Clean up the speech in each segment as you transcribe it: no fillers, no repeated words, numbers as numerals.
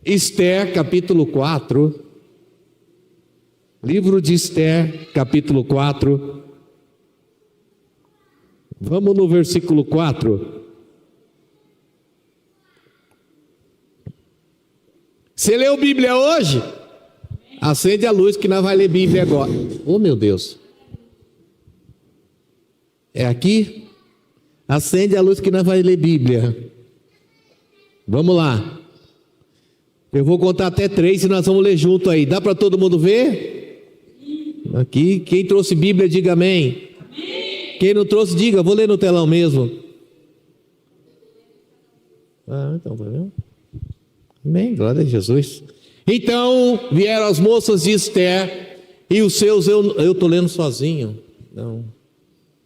Esther, capítulo 4. Livro de Esther, capítulo 4. Vamos no versículo 4. Você leu Bíblia hoje? Acende a luz que nós vamos ler Bíblia agora. Oh, meu Deus. É aqui? Acende a luz que nós vamos ler Bíblia. Vamos lá. Eu vou contar até 3 e nós vamos ler junto aí. Dá para todo mundo ver? Aqui, quem trouxe Bíblia, diga amém. Amém. Quem não trouxe, diga, vou ler no telão mesmo. Então, tá vendo? Amém, glória a Jesus. Então vieram as moças de Esther e os seus, eu estou lendo sozinho. Não.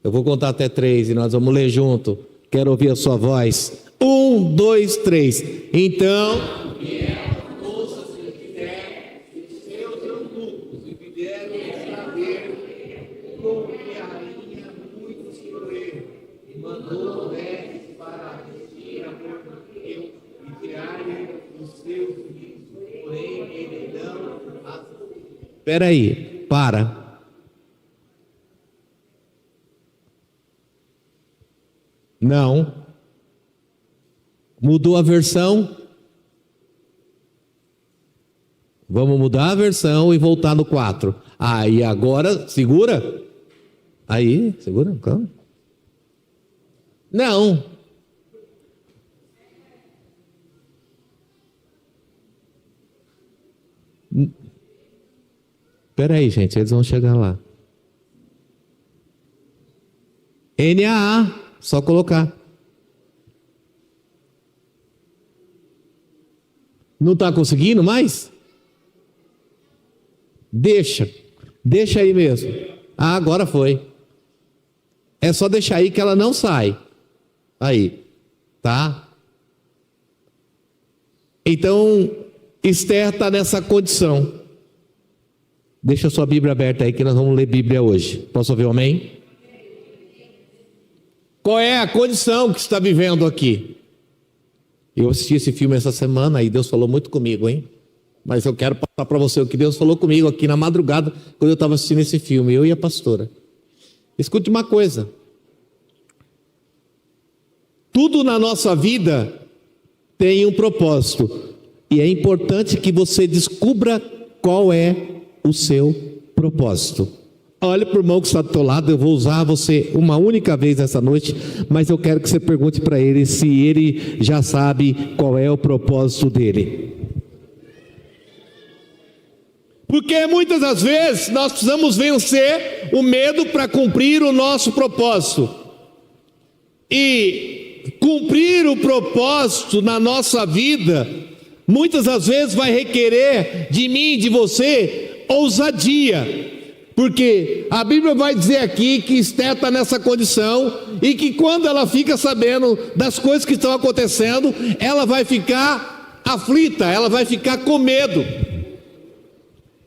Eu vou contar até 3 e nós vamos ler junto. Quero ouvir a sua voz. 1, 2, 3. Então vieram as moças de Esther e os seus eunucos e vieram saber como que a rainha muito se doeu e mandou mulheres para vestir a Mardoqueu e tirar-lhe os seus filhos. Porém, ele não. Espera aí, para. Não. Mudou a versão? Vamos mudar a versão e voltar no 4. Aí agora, segura. Aí, segura, calma. Não. Espera aí, gente, eles vão chegar lá. NAA, só colocar. Não está conseguindo mais? Deixa aí mesmo. Agora foi. É só deixar aí que ela não sai. Aí, tá? Então, Esther está nessa condição. Deixa a sua Bíblia aberta aí que nós vamos ler Bíblia hoje. Posso ouvir um amém? Qual é a condição que está vivendo aqui? Eu assisti esse filme essa semana e Deus falou muito comigo, hein? Mas eu quero passar para você o que Deus falou comigo aqui na madrugada, quando eu estava assistindo esse filme, eu e a pastora. Escute uma coisa. Tudo na nossa vida tem um propósito. E é importante que você descubra qual é o seu propósito. Olha para o irmão que está do teu lado, eu vou usar você uma única vez essa noite, mas eu quero que você pergunte para ele se ele já sabe qual é o propósito dele. Porque muitas das vezes nós precisamos vencer o medo para cumprir o nosso propósito. E cumprir o propósito na nossa vida, muitas das vezes vai requerer de mim e de você ousadia. Porque a Bíblia vai dizer aqui que Esther está nessa condição e que quando ela fica sabendo das coisas que estão acontecendo, ela vai ficar aflita, ela vai ficar com medo.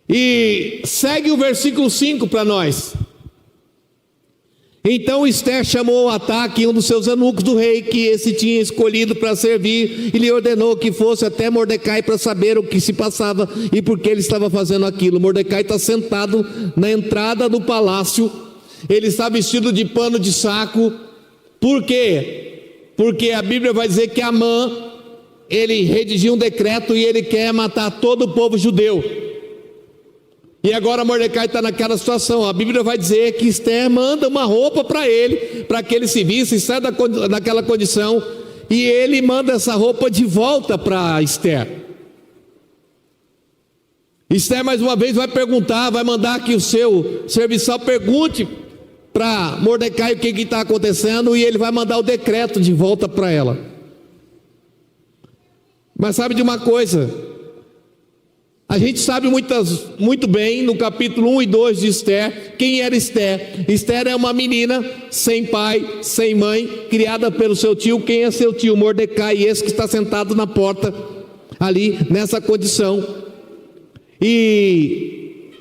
E segue o versículo 5 para nós. Então Esther chamou ao ataque um dos seus eunucos do rei, que esse tinha escolhido para servir, e lhe ordenou que fosse até Mordecai para saber o que se passava e por que ele estava fazendo aquilo. Mordecai está sentado na entrada do palácio, ele está vestido de pano de saco. Por quê? Porque a Bíblia vai dizer que Amã, ele redigiu um decreto e ele quer matar todo o povo judeu. E agora Mordecai está naquela situação. A Bíblia vai dizer que Esther manda uma roupa para ele, para que ele se vista e saia daquela condição. E ele manda essa roupa de volta para Esther. Esther mais uma vez vai perguntar, vai mandar que o seu serviçal pergunte para Mordecai o que está acontecendo. E ele vai mandar o decreto de volta para ela. Mas sabe de uma coisa? A gente sabe muito bem no capítulo 1 e 2 de Esther, quem era Esther. Esther é uma menina sem pai, sem mãe, criada pelo seu tio. Quem é seu tio? Mordecai, esse que está sentado na porta, ali nessa condição. E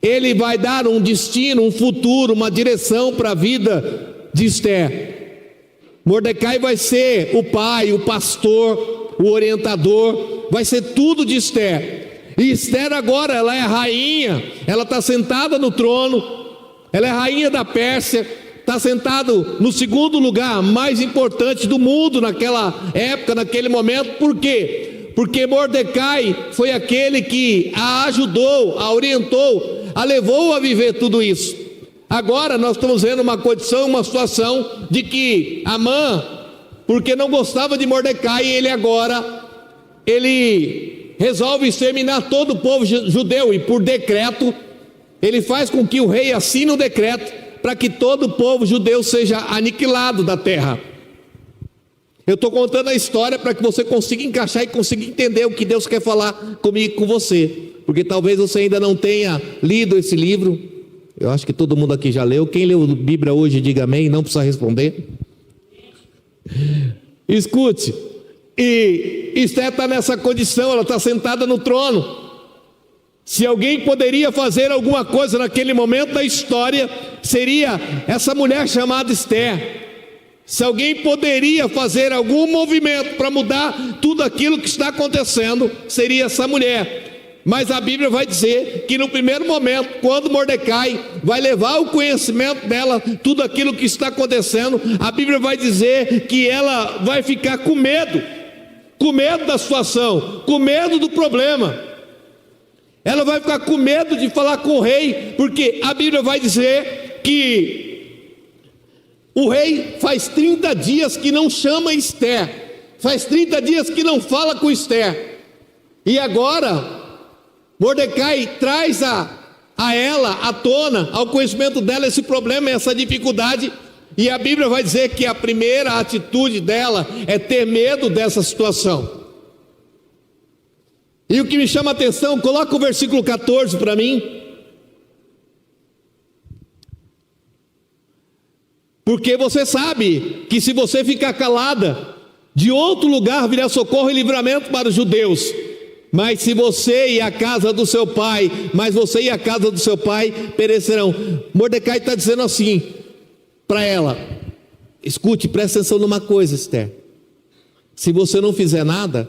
ele vai dar um destino, um futuro, uma direção para a vida de Esther. Mordecai vai ser o pai, o pastor, o orientador, vai ser tudo de Esther. E Esther agora, ela é rainha, ela está sentada no trono, ela é rainha da Pérsia, está sentado no segundo lugar mais importante do mundo naquela época, naquele momento. Por quê? Porque Mordecai foi aquele que a ajudou, a orientou, a levou a viver tudo isso. Agora nós estamos vendo uma condição, uma situação de que Amã, porque não gostava de Mordecai, ele resolve exterminar todo o povo judeu, e por decreto, ele faz com que o rei assine um decreto para que todo o povo judeu seja aniquilado da terra. Eu estou contando a história para que você consiga encaixar e consiga entender o que Deus quer falar comigo e com você, porque talvez você ainda não tenha lido esse livro. Eu acho que todo mundo aqui já leu. Quem leu a Bíblia hoje, diga amém, não precisa responder. Escute, e Esther está nessa condição, ela está sentada no trono. Se alguém poderia fazer alguma coisa naquele momento da história, seria essa mulher chamada Esther. Se alguém poderia fazer algum movimento para mudar tudo aquilo que está acontecendo, seria essa mulher. Mas a Bíblia vai dizer que no primeiro momento, quando Mordecai vai levar o conhecimento dela, tudo aquilo que está acontecendo, a Bíblia vai dizer que ela vai ficar com medo da situação, com medo do problema. Ela vai ficar com medo de falar com o rei, porque a Bíblia vai dizer que o rei faz 30 dias que não chama Esther, faz 30 dias que não fala com Esther, e agora Mordecai traz a ela, à tona, ao conhecimento dela esse problema, essa dificuldade, e a Bíblia vai dizer que a primeira atitude dela é ter medo dessa situação. E o que me chama a atenção, coloca o versículo 14 para mim. Porque você sabe que se você ficar calada, de outro lugar virá socorro e livramento para os judeus. Mas se você e a casa do seu pai, perecerão. Mordecai está dizendo assim para ela: escute, presta atenção numa coisa, Esther. Se você não fizer nada,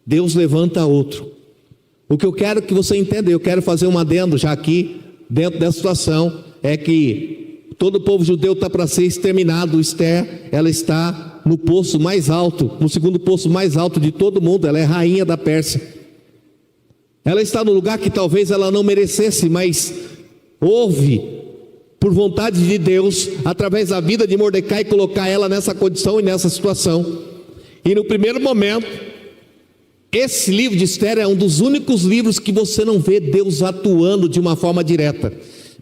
Deus levanta outro. O que eu quero que você entenda, eu quero fazer um adendo já aqui, dentro dessa situação, é que todo o povo judeu está para ser exterminado. Esther, ela está no poço mais alto, no segundo poço mais alto de todo mundo, ela é rainha da Pérsia. Ela está no lugar que talvez ela não merecesse, mas houve, por vontade de Deus, através da vida de Mordecai, colocar ela nessa condição e nessa situação. E no primeiro momento, esse livro de Esther é um dos únicos livros que você não vê Deus atuando de uma forma direta.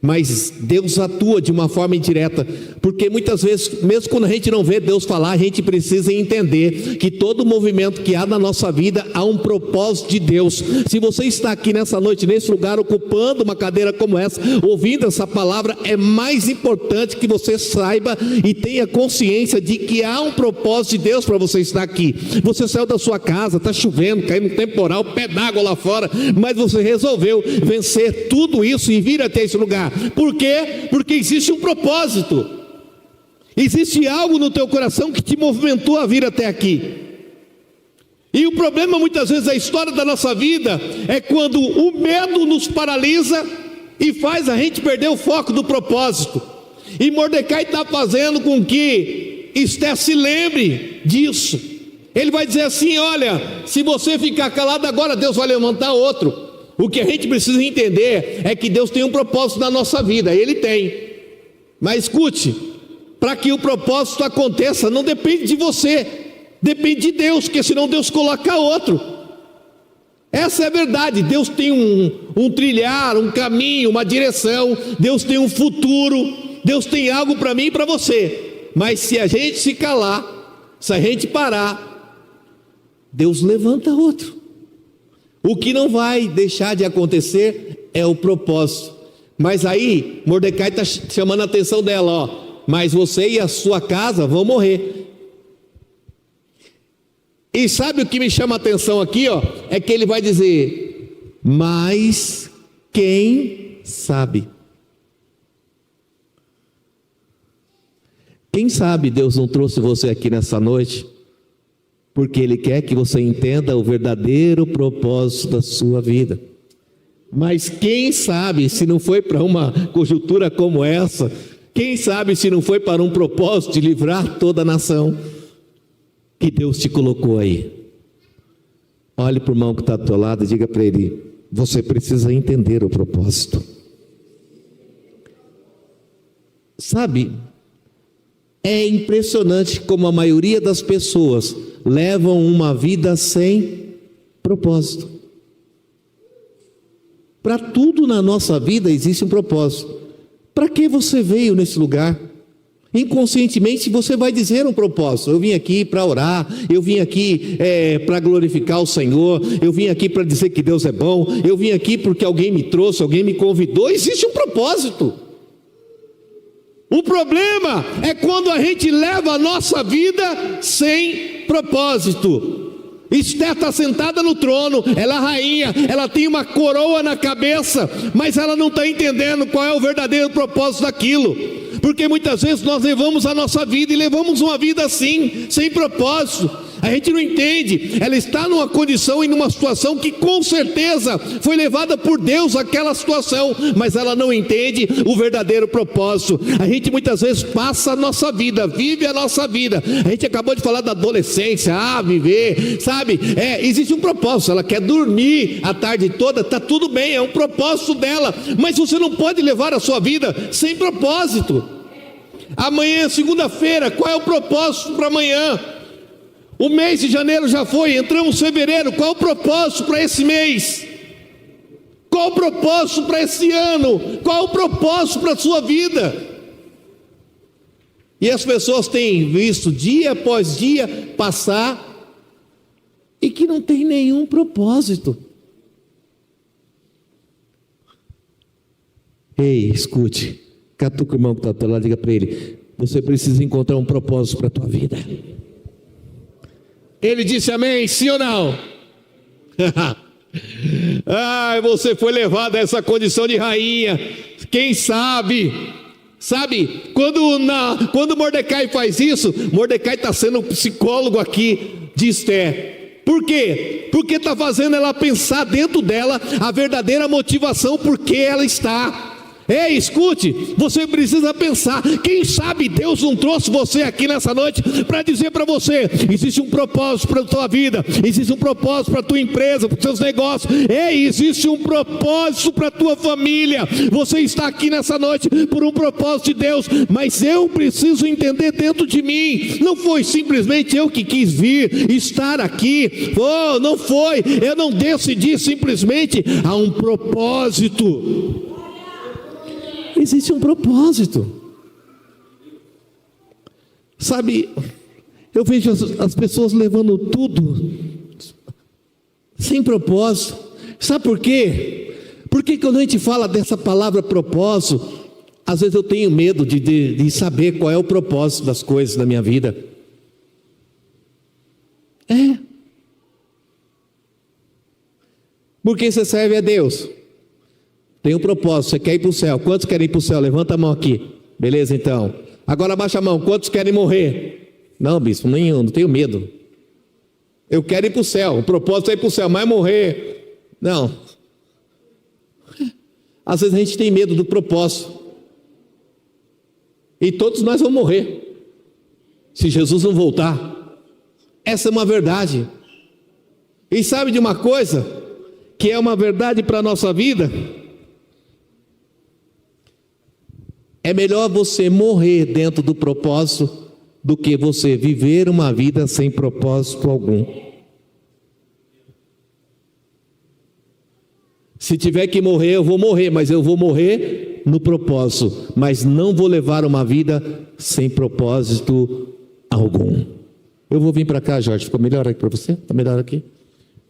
Mas Deus atua de uma forma indireta, porque muitas vezes, mesmo quando a gente não vê Deus falar, a gente precisa entender que todo movimento que há na nossa vida, há um propósito de Deus. Se você está aqui nessa noite, nesse lugar, ocupando uma cadeira como essa, ouvindo essa palavra, é mais importante que você saiba e tenha consciência de que há um propósito de Deus para você estar aqui. Você saiu da sua casa, está chovendo, caindo um temporal, pé d'água lá fora, mas você resolveu vencer tudo isso e vir até esse lugar. Por quê? Porque existe um propósito, existe algo no teu coração que te movimentou a vir até aqui. E o problema muitas vezes da história da nossa vida é quando o medo nos paralisa e faz a gente perder o foco do propósito. E Mordecai está fazendo com que Esther se lembre disso. Ele vai dizer assim: olha, se você ficar calado agora, Deus vai levantar outro. O que a gente precisa entender é que Deus tem um propósito na nossa vida, Ele tem. Mas escute, para que o propósito aconteça, não depende de você, depende de Deus, porque senão Deus coloca outro. Essa é a verdade. Deus tem um trilhar, um caminho, uma direção. Deus tem um futuro. Deus tem algo para mim e para você. Mas se a gente se calar, se a gente parar, Deus levanta outro. O que não vai deixar de acontecer é o propósito. Mas aí Mordecai está chamando a atenção dela, ó: mas você e a sua casa vão morrer. E sabe o que me chama a atenção aqui, ó? É que ele vai dizer: mas quem sabe? Quem sabe Deus não trouxe você aqui nessa noite porque Ele quer que você entenda o verdadeiro propósito da sua vida. Mas quem sabe se não foi para uma conjuntura como essa, quem sabe se não foi para um propósito de livrar toda a nação, que Deus te colocou aí. Olhe para o irmão que está do teu lado e diga para ele: você precisa entender o propósito. Sabe, é impressionante como a maioria das pessoas levam uma vida sem propósito. Para tudo na nossa vida existe um propósito. Para que você veio nesse lugar? Inconscientemente você vai dizer um propósito: eu vim aqui para orar, eu vim aqui para glorificar o Senhor, eu vim aqui para dizer que Deus é bom, eu vim aqui porque alguém me trouxe, alguém me convidou. Existe um propósito. O problema é quando a gente leva a nossa vida sem propósito. Esther está sentada no trono, ela é rainha, ela tem uma coroa na cabeça, mas ela não está entendendo qual é o verdadeiro propósito daquilo. Porque muitas vezes nós levamos a nossa vida e levamos uma vida assim, sem propósito. A gente não entende. Ela está numa condição e numa situação que com certeza foi levada por Deus àquela situação, mas ela não entende o verdadeiro propósito. A gente muitas vezes passa a nossa vida, vive a nossa vida. A gente acabou de falar da adolescência, viver, sabe? Existe um propósito. Ela quer dormir a tarde toda, está tudo bem, é um propósito dela, mas você não pode levar a sua vida sem propósito. Amanhã é segunda-feira, qual é o propósito para amanhã? O mês de janeiro já foi, entramos em fevereiro, qual o propósito para esse mês? Qual o propósito para esse ano? Qual o propósito para a sua vida? E as pessoas têm visto dia após dia passar e que não tem nenhum propósito. Ei, escute, catuca o irmão que está do teu lado, diga para ele: você precisa encontrar um propósito para a tua vida. Ele disse amém, sim ou não? Você foi levado a essa condição de rainha. Quem sabe? Sabe, quando Mordecai faz isso, Mordecai está sendo o psicólogo aqui de Esther. Por quê? Porque está fazendo ela pensar dentro dela a verdadeira motivação por que ela está. Ei, escute, você precisa pensar: quem sabe Deus não trouxe você aqui nessa noite para dizer para você: existe um propósito para a tua vida, existe um propósito para a tua empresa, para os teus negócios. Ei, existe um propósito para a tua família. Você está aqui nessa noite por um propósito de Deus, mas eu preciso entender dentro de mim. Não foi simplesmente eu que quis vir, estar aqui. Não foi, eu não decidi simplesmente. Há um propósito. Existe um propósito. Sabe, eu vejo as pessoas levando tudo sem propósito. Sabe por quê? Porque quando a gente fala dessa palavra propósito, às vezes eu tenho medo de saber qual é o propósito das coisas na minha vida. Porque você serve a Deus. Tem um propósito, você quer ir para o céu. Quantos querem ir para o céu? Levanta a mão aqui. Beleza, então. Agora abaixa a mão. Quantos querem morrer? Não, bispo, nenhum, não tenho medo. Eu quero ir para o céu. O propósito é ir para o céu, mas morrer, não. Às vezes a gente tem medo do propósito. E todos nós vamos morrer, se Jesus não voltar. Essa é uma verdade. E sabe de uma coisa que é uma verdade para a nossa vida? É melhor você morrer dentro do propósito do que você viver uma vida sem propósito algum. Se tiver que morrer, eu vou morrer, mas eu vou morrer no propósito, mas não vou levar uma vida sem propósito algum. Eu vou vir para cá, Jorge, ficou melhor aqui para você? Está melhor aqui?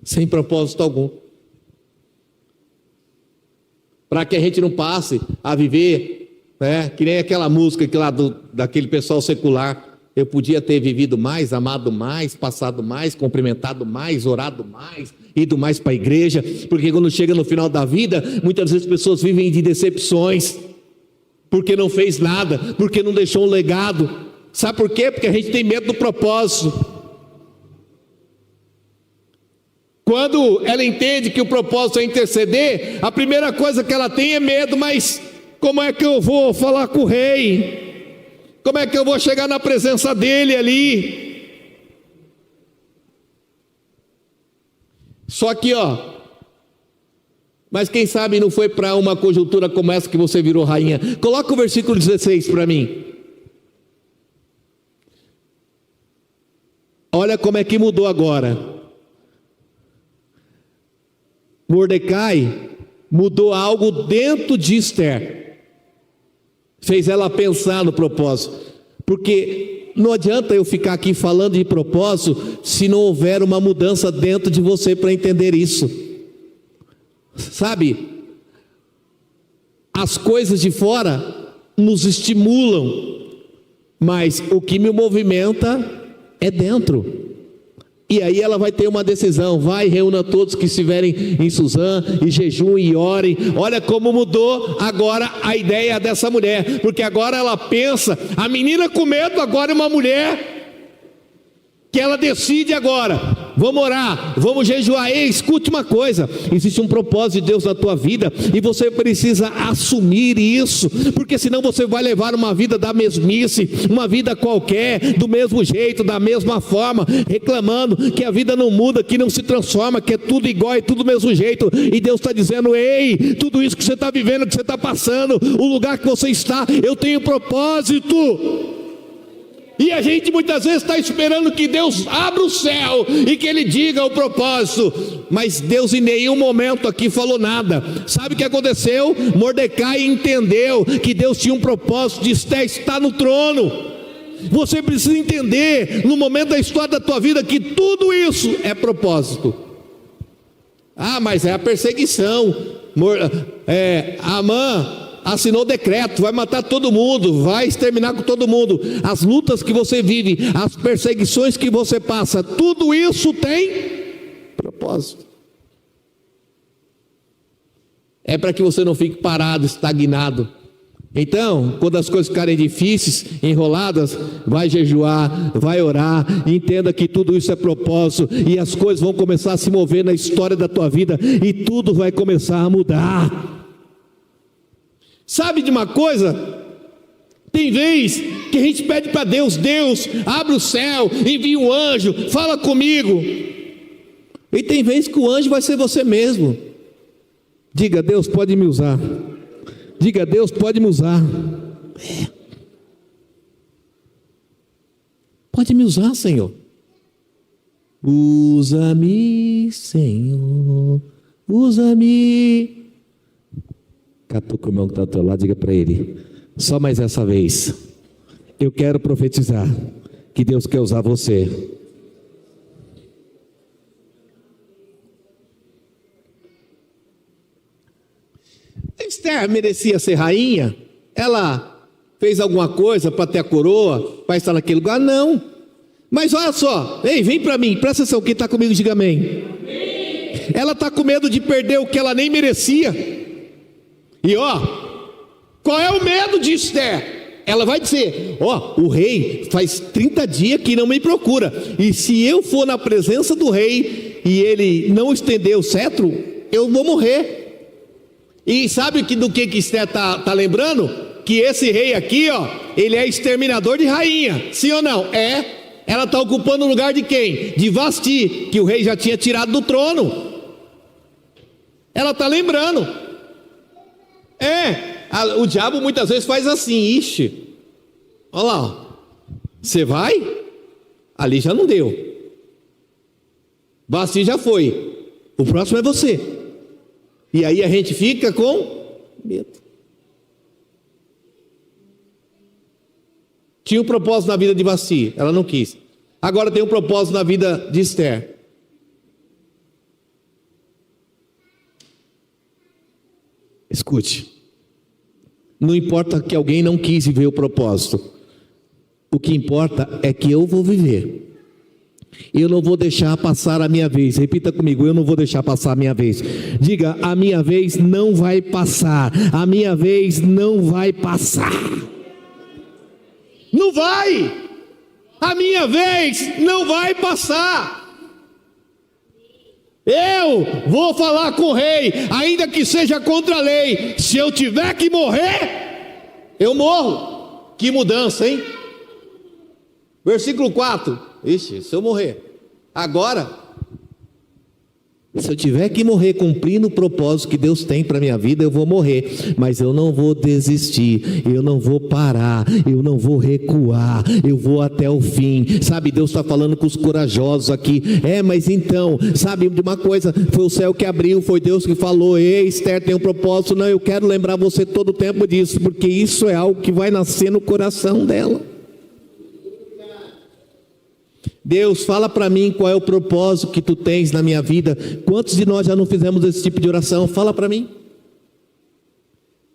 Sem propósito algum. Para que a gente não passe a viver, que nem aquela música que lá daquele pessoal secular: eu podia ter vivido mais, amado mais, passado mais, cumprimentado mais, orado mais, ido mais para a igreja. Porque quando chega no final da vida, muitas vezes as pessoas vivem de decepções, porque não fez nada, porque não deixou um legado. Sabe por quê? Porque a gente tem medo do propósito. Quando ela entende que o propósito é interceder, a primeira coisa que ela tem é medo. Mas como é que eu vou falar com o rei? Como é que eu vou chegar na presença dele ali? Só que mas quem sabe não foi para uma conjuntura como essa que você virou rainha. Coloca o versículo 16 para mim. Olha como é que mudou agora. Mordecai mudou algo dentro de Esther, fez ela pensar no propósito, porque não adianta eu ficar aqui falando de propósito se não houver uma mudança dentro de você para entender isso. Sabe, as coisas de fora nos estimulam, mas o que me movimenta é dentro. E aí ela vai ter uma decisão. Vai, reúna todos que estiverem em Suzã, e jejuem e orem. Olha como mudou agora a ideia dessa mulher, porque agora ela pensa, a menina com medo agora é uma mulher que ela decide agora, vamos orar, vamos jejuar. Ei, escute uma coisa, existe um propósito de Deus na tua vida, e você precisa assumir isso, porque senão você vai levar uma vida da mesmice, uma vida qualquer, do mesmo jeito, da mesma forma, reclamando que a vida não muda, que não se transforma, que é tudo igual e tudo do mesmo jeito. E Deus está dizendo: ei, tudo isso que você está vivendo, que você está passando, o lugar que você está, eu tenho propósito. E a gente muitas vezes está esperando que Deus abra o céu e que Ele diga o propósito, mas Deus em nenhum momento aqui falou nada. Sabe o que aconteceu? Mordecai entendeu que Deus tinha um propósito de Esther estar no trono. Você precisa entender, no momento da história da tua vida, que tudo isso é propósito. Mas é a perseguição. Amã assinou decreto, vai matar todo mundo, vai exterminar com todo mundo. As lutas que você vive, as perseguições que você passa, tudo isso tem propósito. É para que você não fique parado, estagnado. Então, quando as coisas ficarem difíceis, enroladas, vai jejuar, vai orar, entenda que tudo isso é propósito, e as coisas vão começar a se mover na história da tua vida, e tudo vai começar a mudar. Sabe de uma coisa? Tem vez que a gente pede para Deus: Deus, abre o céu, envia um anjo, fala comigo. E tem vez que o anjo vai ser você mesmo. Diga: Deus, pode me usar. Diga: Deus, pode me usar. Pode me usar, Senhor. Usa-me, Senhor, usa-me. Catuca o irmão que está ao teu lado, diga para ele: só mais essa vez, eu quero profetizar que Deus quer usar você. Esther merecia ser rainha? Ela fez alguma coisa para ter a coroa, para estar naquele lugar? Não. Mas olha só, ei, vem para mim, presta atenção, quem está comigo diga amém. Ela está com medo de perder o que ela nem merecia. E qual é o medo de Esther? Ela vai dizer: o rei faz 30 dias que não me procura, e se eu for na presença do rei e ele não estender o cetro, eu vou morrer. E sabe do que Esther está lembrando? Que esse rei aqui, ele é exterminador de rainha, sim ou não? Ela está ocupando o lugar de quem? De Vasti, que o rei já tinha tirado do trono. Ela está lembrando. O diabo muitas vezes faz assim: ixi, olha lá, você vai? Ali já não deu, Vasti já foi, o próximo é você. E aí a gente fica com medo. Tinha um propósito na vida de Vasti, ela não quis. Agora tem um propósito na vida de Esther. Escute, não importa que alguém não quis viver o propósito, o que importa é que eu vou viver. Eu não vou deixar passar a minha vez. Repita comigo: eu não vou deixar passar a minha vez. Diga: a minha vez não vai passar. A minha vez não vai passar. Não vai. A minha vez não vai passar. Eu vou falar com o rei, ainda que seja contra a lei. Se eu tiver que morrer, eu morro. Que mudança, hein? Versículo 4. Ixi, se eu morrer agora, se eu tiver que morrer cumprindo o propósito que Deus tem para a minha vida, eu vou morrer, mas eu não vou desistir, eu não vou parar, eu não vou recuar, eu vou até o fim. Sabe, Deus está falando com os corajosos aqui. Mas então, sabe de uma coisa, foi o céu que abriu, foi Deus que falou: ei, Esther tem um propósito. Não, eu quero lembrar você todo o tempo disso, porque isso é algo que vai nascer no coração dela. Deus, fala para mim qual é o propósito que tu tens na minha vida. Quantos de nós já não fizemos esse tipo de oração? Fala para mim.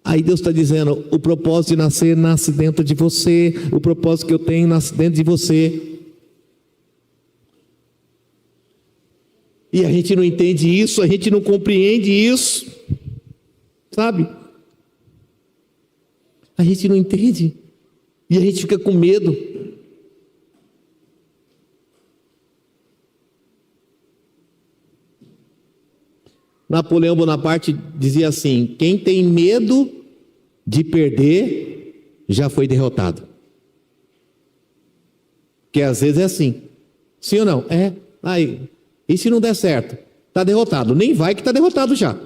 Aí Deus está dizendo: o propósito de nascer nasce dentro de você. O propósito que eu tenho nasce dentro de você. E a gente não entende isso, a gente não compreende isso, sabe? A gente não entende e a gente fica com medo. Napoleão Bonaparte dizia assim: quem tem medo de perder já foi derrotado. Porque às vezes é assim, sim ou não? Aí, e se não der certo? Está derrotado. Nem vai que está derrotado já.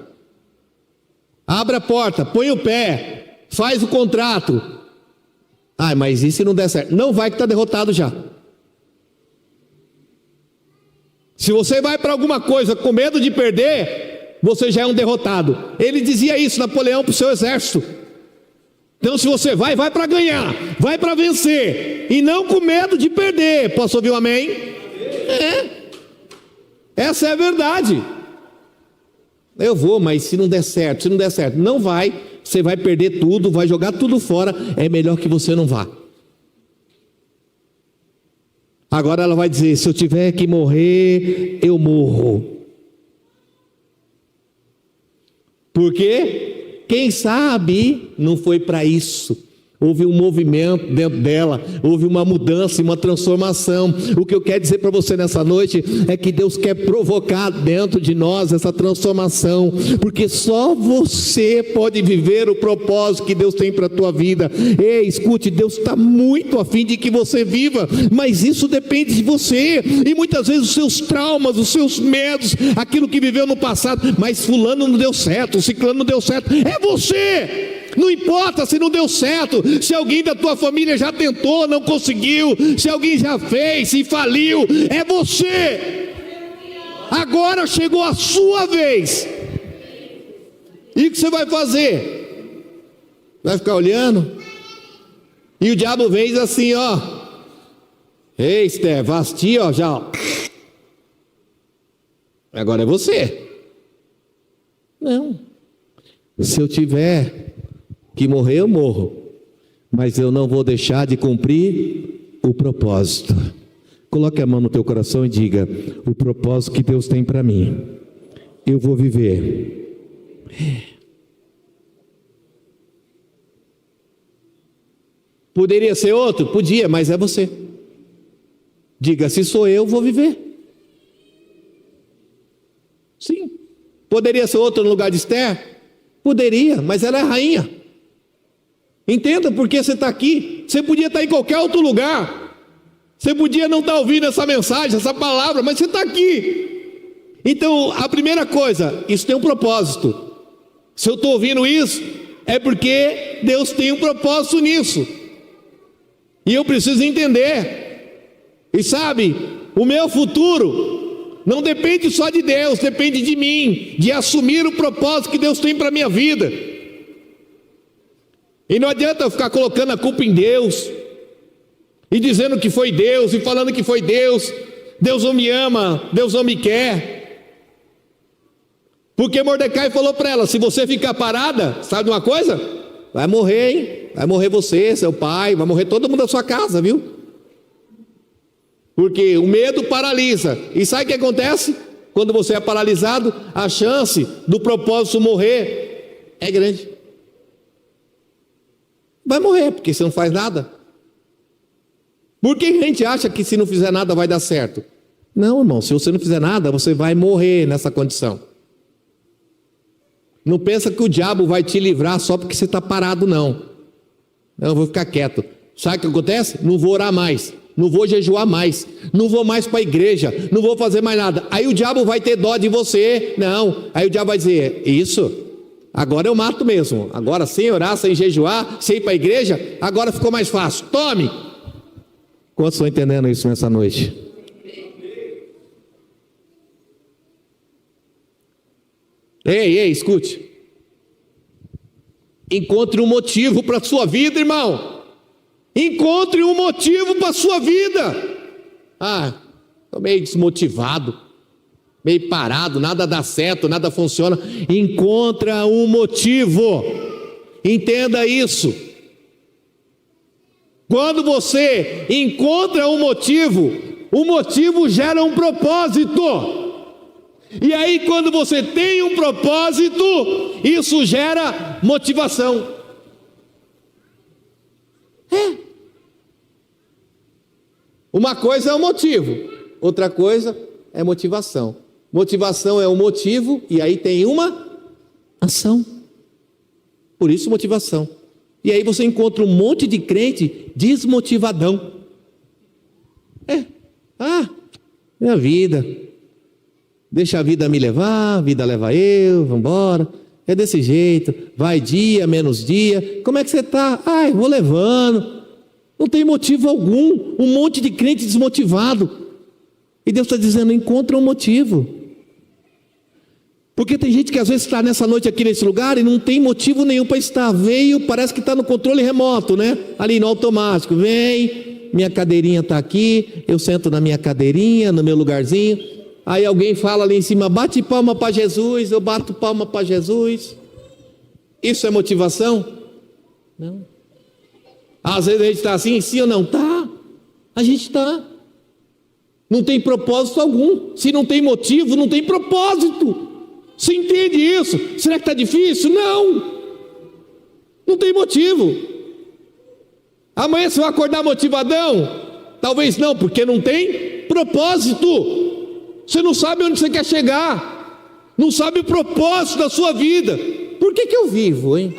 Abre a porta, põe o pé, faz o contrato. Mas e se não der certo? Não vai que está derrotado já. Se você vai para alguma coisa com medo de perder, você já é um derrotado. Ele dizia isso, Napoleão, para o seu exército. Então se você vai para ganhar, vai para vencer, e não com medo de perder. Posso ouvir um amém? Essa é a verdade. Eu vou, mas se não der certo, não vai. Você vai perder tudo, vai jogar tudo fora. É melhor que você não vá. Agora ela vai dizer: se eu tiver que morrer, eu morro. Porque, quem sabe, não foi para isso. Houve um movimento dentro dela, houve uma mudança e uma transformação. O que eu quero dizer para você nessa noite é que Deus quer provocar dentro de nós essa transformação, porque só você pode viver o propósito que Deus tem para a tua vida. Ei, escute, Deus está muito a fim de que você viva, mas isso depende de você, e muitas vezes os seus traumas, os seus medos, aquilo que viveu no passado. Mas fulano não deu certo, ciclano não deu certo, é você. Não importa se não deu certo, se alguém da tua família já tentou, não conseguiu, se alguém já fez, se faliu, é você. Agora chegou a sua vez. E o que você vai fazer? Vai ficar olhando? E o diabo vem e diz assim: ei, Esther, vasti, já. Agora é você. Não. Se eu tiver que morrer, eu morro, mas eu não vou deixar de cumprir o propósito. Coloque a mão no teu coração e diga: o propósito que Deus tem para mim, eu vou viver. Poderia ser outro? Podia, mas é você. Diga: se sou eu, vou viver. Sim. Poderia ser outro no lugar de Esther? Poderia, mas ela é rainha. Entenda porque você está aqui. Você podia estar em qualquer outro lugar. Você podia não estar ouvindo essa mensagem, essa palavra, mas você está aqui. Então, a primeira coisa, isso tem um propósito. Se eu estou ouvindo isso, é porque Deus tem um propósito nisso. E eu preciso entender. E sabe, o meu futuro não depende só de Deus, depende de mim, de assumir o propósito que Deus tem para a minha vida. E não adianta eu ficar colocando a culpa em Deus, e dizendo que foi Deus, e falando que foi Deus. Deus não me ama, Deus não me quer. Porque Mordecai falou para ela: se você ficar parada, sabe de uma coisa? Vai morrer, hein? Vai morrer você, seu pai, vai morrer todo mundo da sua casa, viu? Porque o medo paralisa. E sabe o que acontece? Quando você é paralisado, a chance do propósito morrer é grande. Vai morrer, porque você não faz nada. Por que a gente acha que se não fizer nada vai dar certo? Não, irmão, se você não fizer nada, você vai morrer nessa condição. Não pensa que o diabo vai te livrar só porque você está parado, não. Eu vou ficar quieto. Sabe o que acontece? Não vou orar mais, não vou jejuar mais, não vou mais para a igreja, não vou fazer mais nada. Aí o diabo vai ter dó de você. Não, aí o diabo vai dizer, isso, agora eu mato mesmo. Agora sem orar, sem jejuar, sem ir para a igreja, agora ficou mais fácil. Tome! Quantos estão entendendo isso nessa noite? Ei, escute. Encontre um motivo para a sua vida, irmão. Encontre um motivo para a sua vida. Estou meio desmotivado, meio parado, nada dá certo, nada funciona. Encontra um motivo. Entenda isso. Quando você encontra um motivo, o motivo gera um propósito. E aí, quando você tem um propósito, isso gera motivação. Uma coisa é o motivo, outra coisa é motivação. Motivação é o motivo, e aí tem uma ação. Por isso, motivação. E aí você encontra um monte de crente desmotivadão. Minha vida. Deixa a vida me levar, a vida leva eu, vamos embora. É desse jeito, vai dia, menos dia. Como é que você está? Eu vou levando. Não tem motivo algum. Um monte de crente desmotivado. E Deus está dizendo, encontra um motivo. Porque tem gente que às vezes está nessa noite aqui nesse lugar e não tem motivo nenhum para estar. Veio, parece que está no controle remoto, né? Ali no automático. Vem, minha cadeirinha está aqui, eu sento na minha cadeirinha, no meu lugarzinho. Aí alguém fala ali em cima, bate palma para Jesus, eu bato palma para Jesus. Isso é motivação? Não. Às vezes a gente está assim, sim ou não? Tá. A gente está. Não tem propósito algum. Se não tem motivo, não tem propósito. Você entende isso? Será que está difícil? Não. Não tem motivo. Amanhã você vai acordar motivadão? Talvez não, porque não tem propósito. Você não sabe onde você quer chegar, não sabe o propósito da sua vida. Por que eu vivo, hein?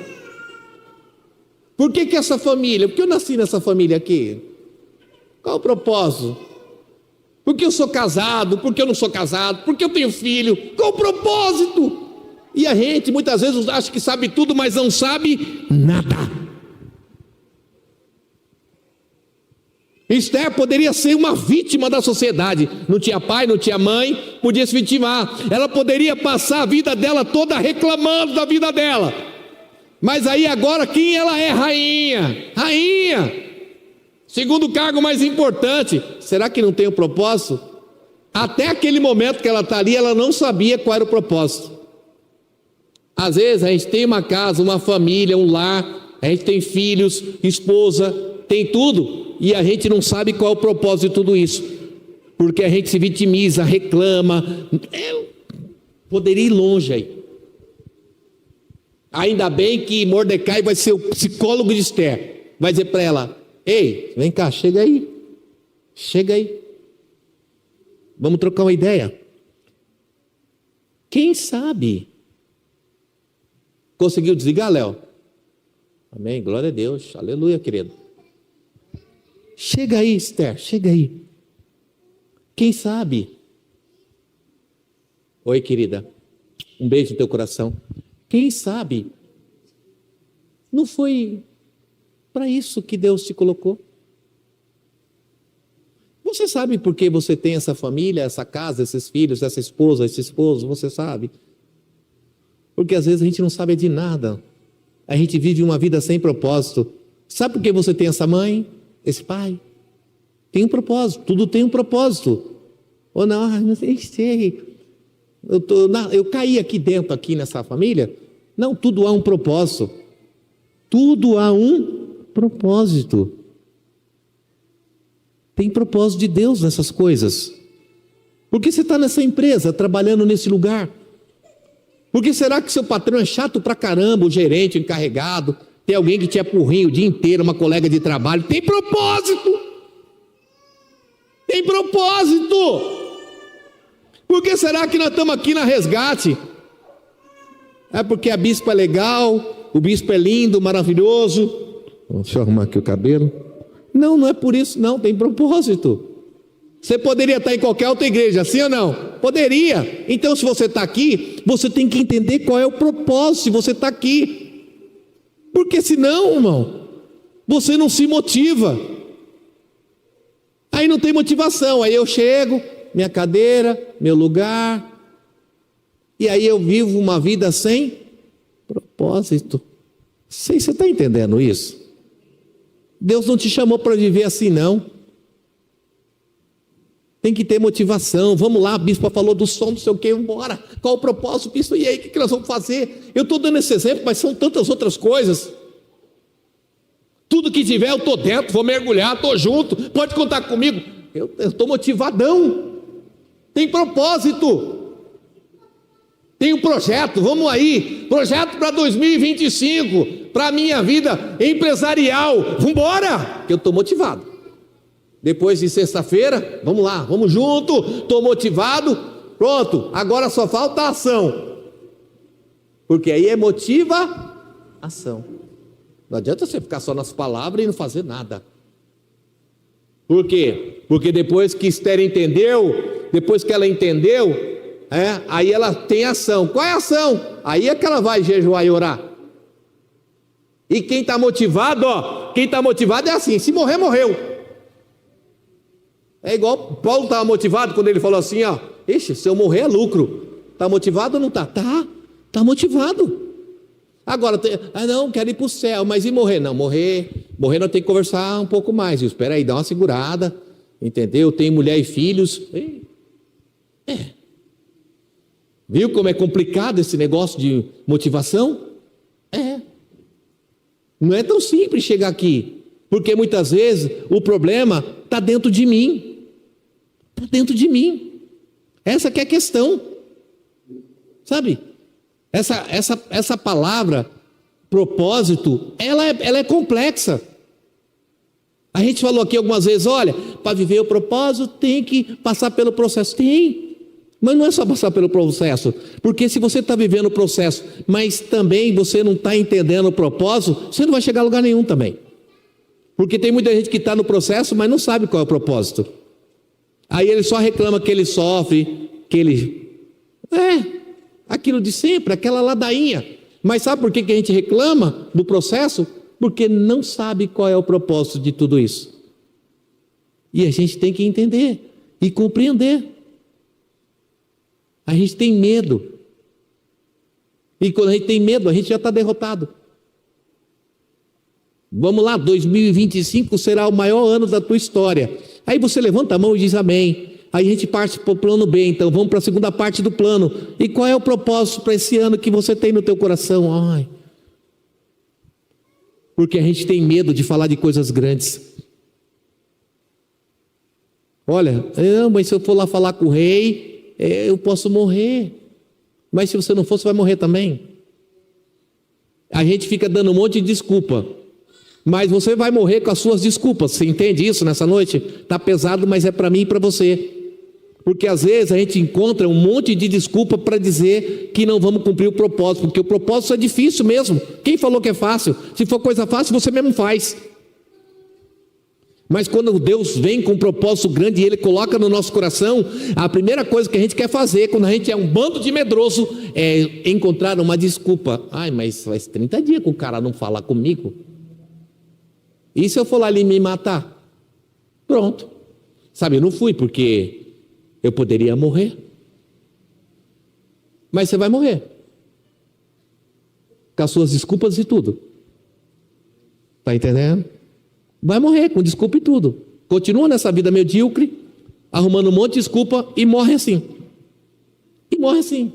Por que essa família? Por que eu nasci nessa família aqui? Qual o propósito? Por que eu sou casado? Por que eu não sou casado? Por que eu tenho filho? Qual o propósito? E a gente muitas vezes acha que sabe tudo, mas não sabe nada. Esther poderia ser uma vítima da sociedade. Não tinha pai, não tinha mãe, podia se vitimar. Ela poderia passar a vida dela toda reclamando da vida dela. Mas aí agora quem ela é? Rainha. Rainha. Segundo cargo mais importante. Será que não tem um propósito? Até aquele momento que ela está ali, ela não sabia qual era o propósito. Às vezes a gente tem uma casa, uma família, um lar, a gente tem filhos, esposa, tem tudo. E a gente não sabe qual é o propósito de tudo isso, porque a gente se vitimiza, reclama. Poderia ir longe aí. Ainda bem que Mordecai vai ser o psicólogo de Esther. Vai dizer para ela, ei, vem cá, chega aí. Chega aí. Vamos trocar uma ideia. Quem sabe? Conseguiu desligar, Léo? Amém, glória a Deus, aleluia, querido. Chega aí, Esther, chega aí. Quem sabe? Oi, querida. Um beijo no teu coração. Quem sabe? Não foi para isso que Deus te colocou? Você sabe por que você tem essa família, essa casa, esses filhos, essa esposa, esse esposo? Você sabe? Porque às vezes a gente não sabe de nada. A gente vive uma vida sem propósito. Sabe por que você tem essa mãe? Esse pai tem um propósito, tudo tem um propósito. Ou não, não sei, eu caí aqui dentro, aqui nessa família. Não, tudo há um propósito. Tudo há um propósito. Tem propósito de Deus nessas coisas. Por que você está nessa empresa, trabalhando nesse lugar? Por que será que seu patrão é chato pra caramba, o gerente, o encarregado? Tem alguém que te apurrinha o dia inteiro, uma colega de trabalho. Tem propósito. Tem propósito. Por que será que nós estamos aqui na Resgate? É porque a bispa é legal, o bispo é lindo, maravilhoso. Deixa eu arrumar aqui o cabelo. Não, não é por isso não, tem propósito. Você poderia estar em qualquer outra igreja, sim ou não? Poderia. Então, se você está aqui, você tem que entender qual é o propósito, se você está aqui. Porque senão, irmão, você não se motiva. Aí não tem motivação. Aí eu chego, minha cadeira, meu lugar, e aí eu vivo uma vida sem propósito. Sei se você está entendendo isso. Deus não te chamou para viver assim, não. Tem que ter motivação. Vamos lá, a bispa falou do som, não sei o que, vamos embora. Qual o propósito, bispo? E aí, o que nós vamos fazer? Eu estou dando esse exemplo, mas são tantas outras coisas. Tudo que tiver, eu estou dentro, vou mergulhar, estou junto, pode contar comigo. Eu estou motivadão. Tem propósito. Tem um projeto, vamos aí. Projeto para 2025, para a minha vida empresarial. Vamos embora, que eu estou motivado. Depois de sexta-feira, vamos lá, vamos junto. Estou motivado, pronto. Agora só falta a ação. Porque aí é motivação. Não adianta você ficar só nas palavras e não fazer nada. Por quê? Porque depois que Esther entendeu, depois que ela entendeu, aí ela tem ação. Qual é a ação? Aí é que ela vai jejuar e orar. E quem está motivado, quem está motivado é assim: se morrer, morreu. É igual Paulo estava motivado quando ele falou assim: ixi, se eu morrer é lucro. Está motivado ou não está? Está motivado. Agora, não, quero ir para o céu, mas e morrer? Não, morrer nós temos que conversar um pouco mais. Espera aí, dá uma segurada, entendeu? Tem mulher e filhos. Viu como é complicado esse negócio de motivação? Não é tão simples chegar aqui, porque muitas vezes o problema está dentro de mim. Está dentro de mim. Essa que é a questão. Sabe? Essa palavra, propósito, ela é complexa. A gente falou aqui algumas vezes: olha, para viver o propósito tem que passar pelo processo. Tem, mas não é só passar pelo processo. Porque se você está vivendo o processo, mas também você não está entendendo o propósito, você não vai chegar a lugar nenhum também. Porque tem muita gente que está no processo, mas não sabe qual é o propósito. Aí ele só reclama que ele sofre, que ele... aquilo de sempre, aquela ladainha. Mas sabe por que a gente reclama do processo? Porque não sabe qual é o propósito de tudo isso. E a gente tem que entender e compreender. A gente tem medo. E quando a gente tem medo, a gente já está derrotado. Vamos lá, 2025 será o maior ano da tua história. Aí você levanta a mão e diz amém. Aí a gente parte para o plano B, então vamos para a segunda parte do plano. E qual é o propósito para esse ano que você tem no teu coração? Porque a gente tem medo de falar de coisas grandes. Olha, mas se eu for lá falar com o rei, eu posso morrer. Mas se você não for, você vai morrer também. A gente fica dando um monte de desculpa. Mas você vai morrer com as suas desculpas. Você entende isso nessa noite? Está pesado, mas é para mim e para você. Porque às vezes a gente encontra um monte de desculpa para dizer que não vamos cumprir o propósito. Porque o propósito é difícil mesmo. Quem falou que é fácil? Se for coisa fácil, você mesmo faz. Mas quando Deus vem com um propósito grande e Ele coloca no nosso coração, a primeira coisa que a gente quer fazer, quando a gente é um bando de medroso, é encontrar uma desculpa. Mas faz 30 dias que o cara não fala comigo. E se eu for lá ali me matar? Pronto. Sabe, eu não fui porque eu poderia morrer. Mas você vai morrer. Com as suas desculpas e tudo. Está entendendo? Vai morrer com desculpa e tudo. Continua nessa vida medíocre, arrumando um monte de desculpa e morre assim. E morre assim.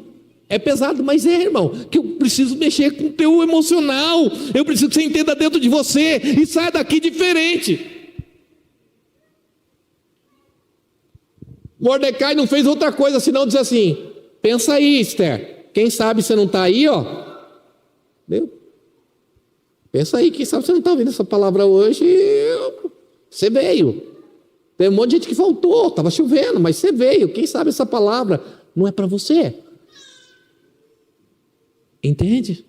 É pesado, mas irmão, que eu preciso mexer com o teu emocional. Eu preciso que você entenda dentro de você e saia daqui diferente. Mordecai não fez outra coisa senão dizer assim: pensa aí, Esther, quem sabe você não está aí, Entendeu? Pensa aí, quem sabe você não está ouvindo essa palavra hoje. Você veio. Tem um monte de gente que faltou, estava chovendo, mas você veio. Quem sabe essa palavra não é para você. Entende?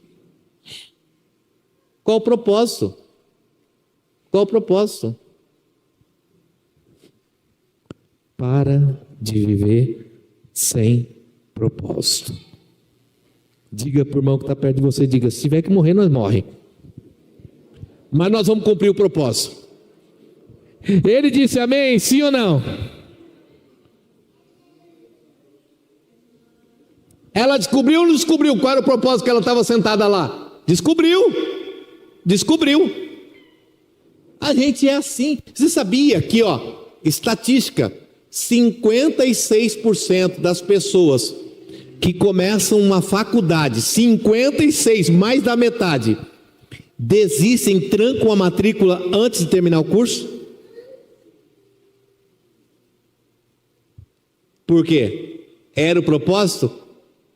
Qual o propósito? Qual o propósito? Para de viver sem propósito. Diga para o irmão que está perto de você, diga, se tiver que morrer, nós morremos. Mas nós vamos cumprir o propósito. Ele disse amém, sim ou não? Ela descobriu ou não descobriu qual era o propósito que ela estava sentada lá? Descobriu. A gente é assim. Você sabia que, estatística, 56% das pessoas que começam uma faculdade, 56, mais da metade, desistem, trancam a matrícula antes de terminar o curso? Por quê? Era o propósito?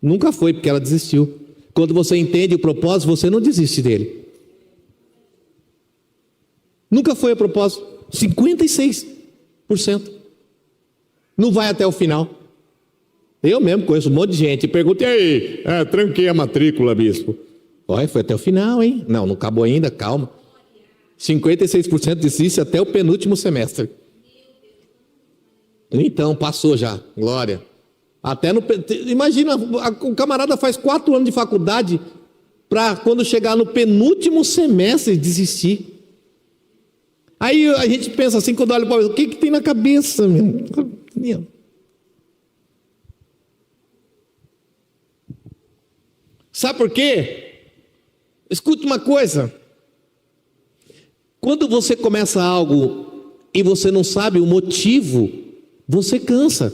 Nunca foi, porque ela desistiu. Quando você entende o propósito, você não desiste dele. Nunca foi a propósito. 56%. Não vai até o final. Eu mesmo conheço um monte de gente. Perguntei aí, tranquei a matrícula, bispo. Olha, foi até o final, hein? Não acabou ainda, calma. 56% desiste até o penúltimo semestre. Então, passou já, glória. Imagina, o camarada faz 4 anos de faculdade para quando chegar no penúltimo semestre desistir. Aí a gente pensa assim, quando olha para o que tem na cabeça, meu? Sabe por quê? Escute uma coisa. Quando você começa algo e você não sabe o motivo, você cansa.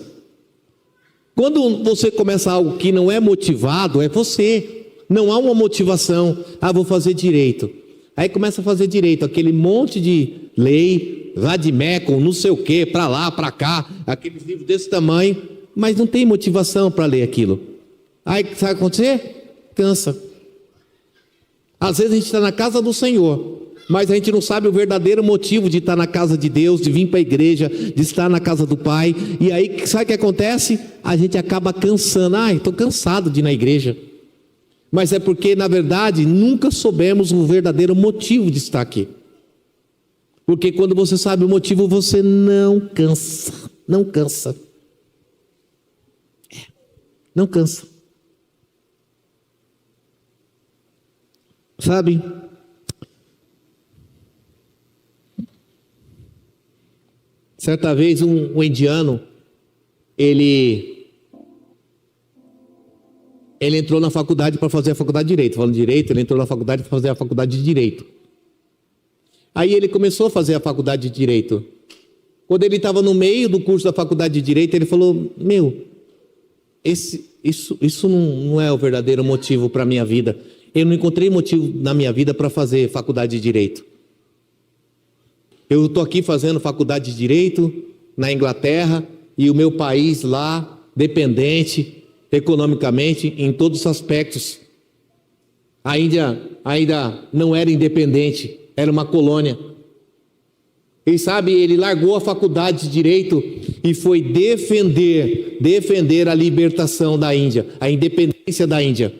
Quando você começa algo que não é motivado, é você. Não há uma motivação. Vou fazer direito. Aí começa a fazer direito, aquele monte de lei, vademecum, não sei o que, para lá, para cá, aqueles livros desse tamanho, mas não tem motivação para ler aquilo. Aí sabe o que vai acontecer? Cansa. Às vezes a gente está na casa do Senhor, mas a gente não sabe o verdadeiro motivo de estar na casa de Deus, de vir para a igreja, de estar na casa do Pai. E aí sabe o que acontece? A gente acaba cansando. Estou cansado de ir na igreja. Mas é porque, na verdade, nunca soubemos o verdadeiro motivo de estar aqui. Porque quando você sabe o motivo, você não cansa. Não cansa. Não cansa. Sabe? Certa vez um indiano, ele entrou na faculdade para fazer a faculdade de Direito. Falando de Direito, ele entrou na faculdade para fazer a faculdade de Direito. Aí ele começou a fazer a faculdade de Direito. Quando ele estava no meio do curso da faculdade de Direito, ele falou, isso não é o verdadeiro motivo para a minha vida. Eu não encontrei motivo na minha vida para fazer faculdade de Direito. Eu estou aqui fazendo faculdade de Direito na Inglaterra e o meu país lá, dependente economicamente em todos os aspectos. A Índia ainda não era independente, era uma colônia. E sabe, ele largou a faculdade de Direito e foi defender a libertação da Índia, a independência da Índia.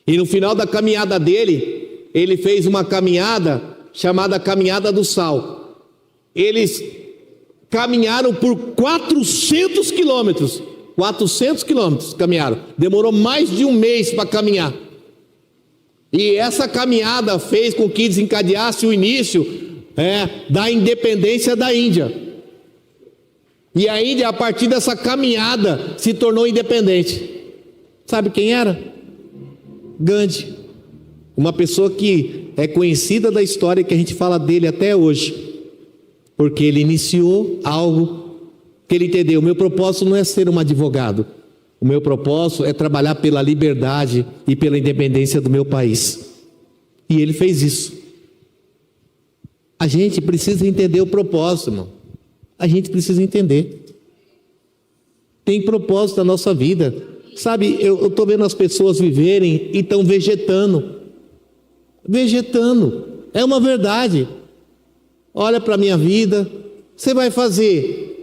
E no final da caminhada dele, ele fez uma caminhada chamada Caminhada do Sal. Eles caminharam por 400 quilômetros. 400 quilômetros caminharam. Demorou mais de um mês para caminhar. E essa caminhada fez com que desencadeasse o início da independência da Índia. E a Índia, a partir dessa caminhada, se tornou independente. Sabe quem era? Gandhi. Uma pessoa que é conhecida da história, que a gente fala dele até hoje. Porque ele iniciou algo que ele entendeu. O meu propósito não é ser um advogado. O meu propósito é trabalhar pela liberdade e pela independência do meu país. E ele fez isso. A gente precisa entender o propósito, irmão. A gente precisa entender. Tem propósito na nossa vida. Sabe, eu estou vendo as pessoas viverem e estão vegetando. Vegetando. É uma verdade. Olha para a minha vida. Você vai fazer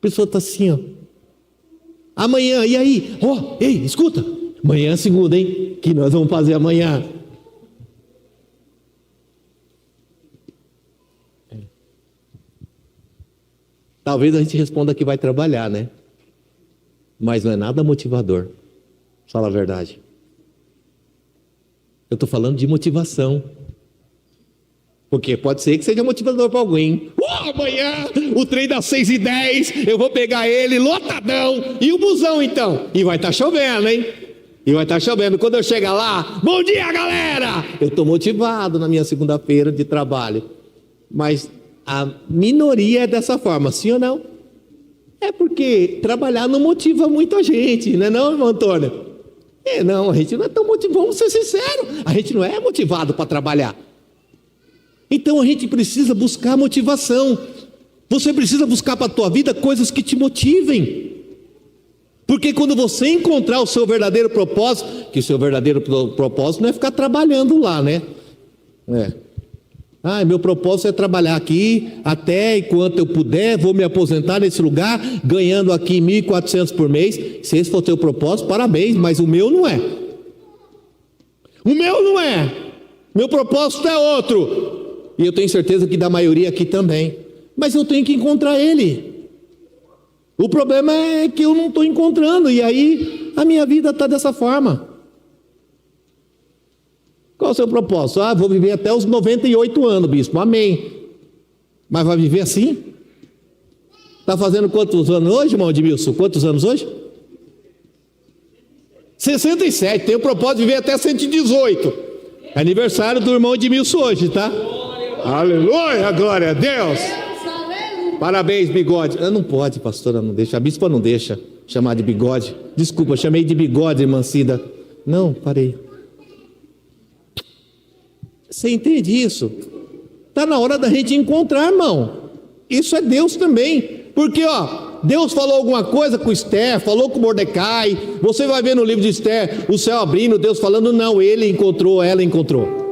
pessoa está assim, ó. Amanhã, e aí? Ei, escuta, amanhã é segunda, hein? Que nós vamos fazer amanhã. Talvez a gente responda que vai trabalhar, né? Mas não é nada motivador. Fala a verdade. Eu estou falando de motivação. Porque pode ser que seja motivador para alguém. Amanhã, o trem das 6h10, eu vou pegar ele lotadão. E o busão então? E vai estar chovendo, hein? E vai estar chovendo. Quando eu chegar lá, bom dia, galera! Eu estou motivado na minha segunda-feira de trabalho. Mas a minoria é dessa forma, sim ou não? É porque trabalhar não motiva muito a gente, não é não, irmão Antônio? Não, a gente não é tão motivado, vamos ser sinceros, a gente não é motivado para trabalhar. Então a gente precisa buscar motivação. Você precisa buscar para a tua vida coisas que te motivem. Porque quando você encontrar o seu verdadeiro propósito, que o seu verdadeiro propósito não é ficar trabalhando lá, né? Meu propósito é trabalhar aqui até enquanto eu puder, vou me aposentar nesse lugar, ganhando aqui 1.400 por mês. Se esse for o teu propósito, parabéns, mas o meu não é. O meu não é. Meu propósito é outro. E eu tenho certeza que da maioria aqui também. Mas eu tenho que encontrar ele. O problema é que eu não estou encontrando, e aí a minha vida está dessa forma. Qual é o seu propósito? Vou viver até os 98 anos, bispo. Amém. Mas vai viver assim? Está fazendo quantos anos hoje, irmão Edmilson? Quantos anos hoje? 67. Tem o propósito de viver até 118. É aniversário do irmão Edmilson hoje, tá? Aleluia, glória a Deus. Parabéns, bigode. Não pode, pastora, não deixa. A bispa não deixa chamar de bigode. Desculpa, chamei de bigode, irmã Cida. Não, parei. Você entende isso? Está na hora da gente encontrar, irmão. Isso é Deus também. Porque, Deus falou alguma coisa com Esther, falou com Mordecai. Você vai ver no livro de Esther, o céu abrindo, Deus falando, não, ele encontrou, ela encontrou.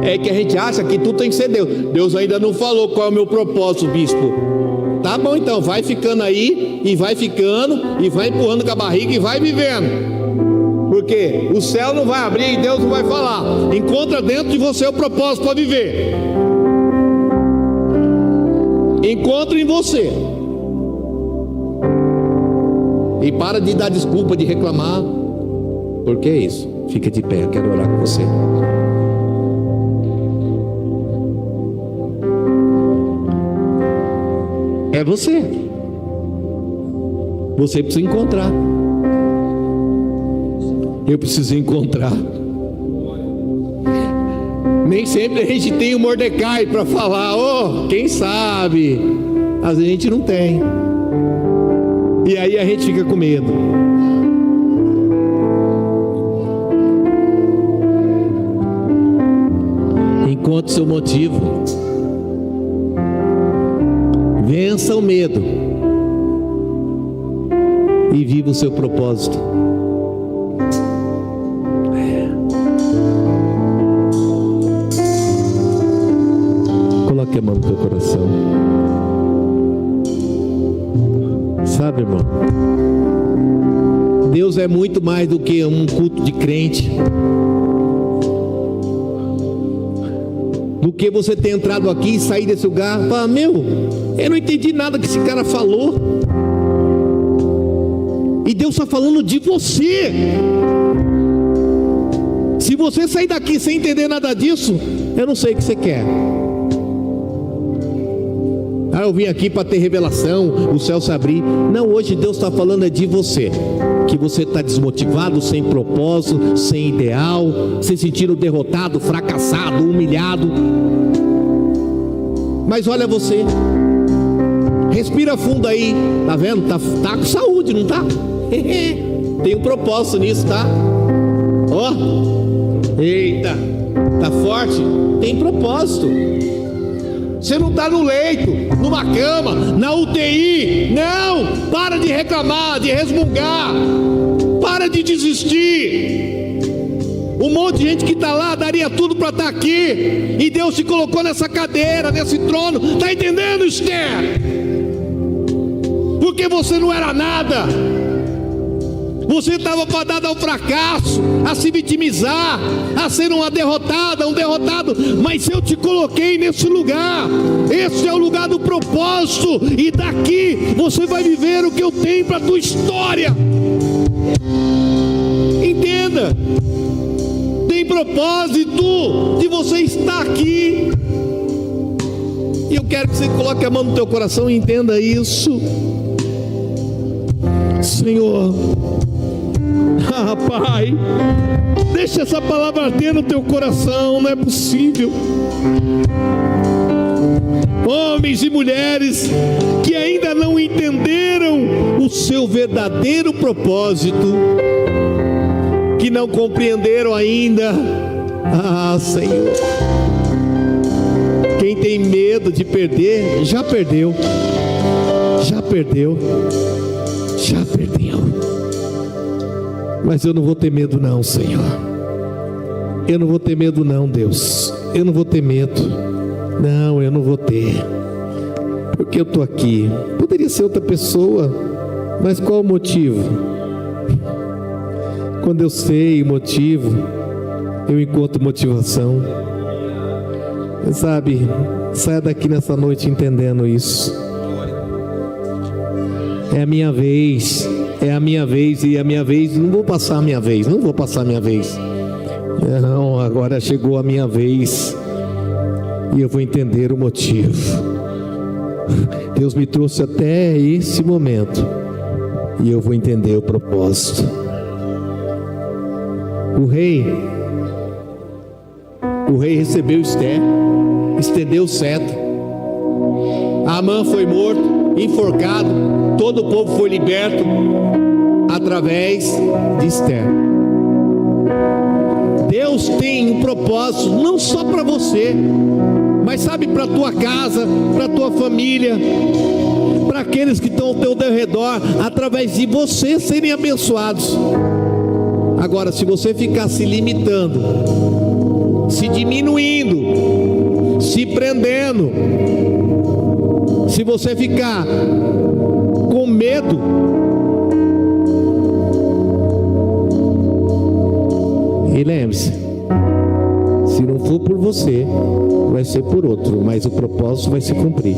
É que a gente acha que tudo tem que ser Deus. Deus ainda não falou qual é o meu propósito, bispo. Tá bom então, vai ficando aí, e vai ficando, e vai empurrando com a barriga, e vai vivendo. Porque o céu não vai abrir e Deus não vai falar. Encontra dentro de você o propósito para viver. Encontra em você. E para de dar desculpa, de reclamar. Porque é isso. Fica de pé, eu quero orar com você. É você. Você precisa encontrar. Eu preciso encontrar. Nem sempre a gente tem o Mordecai para falar, quem sabe? Às vezes a gente não tem. E aí a gente fica com medo. Encontre seu motivo. Vença o medo. E viva o seu propósito. Coloque a mão no teu coração. Sabe, irmão, Deus é muito mais do que um culto de crente. Do que você ter entrado aqui e sair desse lugar e falar, eu não entendi nada que esse cara falou. E Deus está falando de você. Se você sair daqui sem entender nada disso, eu não sei o que você quer. Eu vim aqui para ter revelação, o céu se abrir. Não, hoje Deus está falando é de você. Que você está desmotivado, sem propósito, sem ideal, se sentindo derrotado, fracassado, humilhado. Mas olha você, respira fundo aí, tá vendo? Tá com saúde, não tá? Tem um propósito nisso, tá? Eita, tá forte? Tem propósito. Você não está no leito, numa cama, na UTI. Não, para de reclamar, de resmungar. Para de desistir. Um monte de gente que está lá daria tudo para estar aqui. E Deus te colocou nessa cadeira, nesse trono. Está entendendo, Esther? porque você não era nada. Você estava fadado ao fracasso, a se vitimizar, a ser uma derrotada, um derrotado. Mas eu te coloquei nesse lugar. Esse é o lugar do propósito. E daqui você vai viver o que eu tenho para a tua história. Entenda. Tem propósito de você estar aqui. E eu quero que você coloque a mão no teu coração e entenda isso. Senhor, Pai, deixa essa palavra arder no teu coração. Não é possível. Homens e mulheres que ainda não entenderam o seu verdadeiro propósito, que não compreenderam ainda. Senhor, quem tem medo de perder, já perdeu. Já perdeu. Já perdeu. Mas eu não vou ter medo não, Senhor. Eu não vou ter medo não, Deus. Eu não vou ter medo. Não, eu não vou ter. Porque eu estou aqui. Poderia ser outra pessoa, mas qual o motivo? Quando eu sei o motivo, eu encontro motivação. Sabe, saia daqui nessa noite entendendo isso. É a minha vez. É a minha vez, e a minha vez, não vou passar a minha vez, não vou passar a minha vez. Não, agora chegou a minha vez, e eu vou entender o motivo. Deus me trouxe até esse momento, e eu vou entender o propósito. O rei recebeu Esther, estendeu o cetro. Amã foi morto, enforcado, todo o povo foi liberto através de Esther. Deus tem um propósito não só para você, mas sabe, para a tua casa, para a tua família, para aqueles que estão ao teu redor, através de você serem abençoados. Agora, se você ficar se limitando, se diminuindo, se prendendo, se você ficar com medo, e lembre-se, se não for por você, vai ser por outro, mas o propósito vai se cumprir.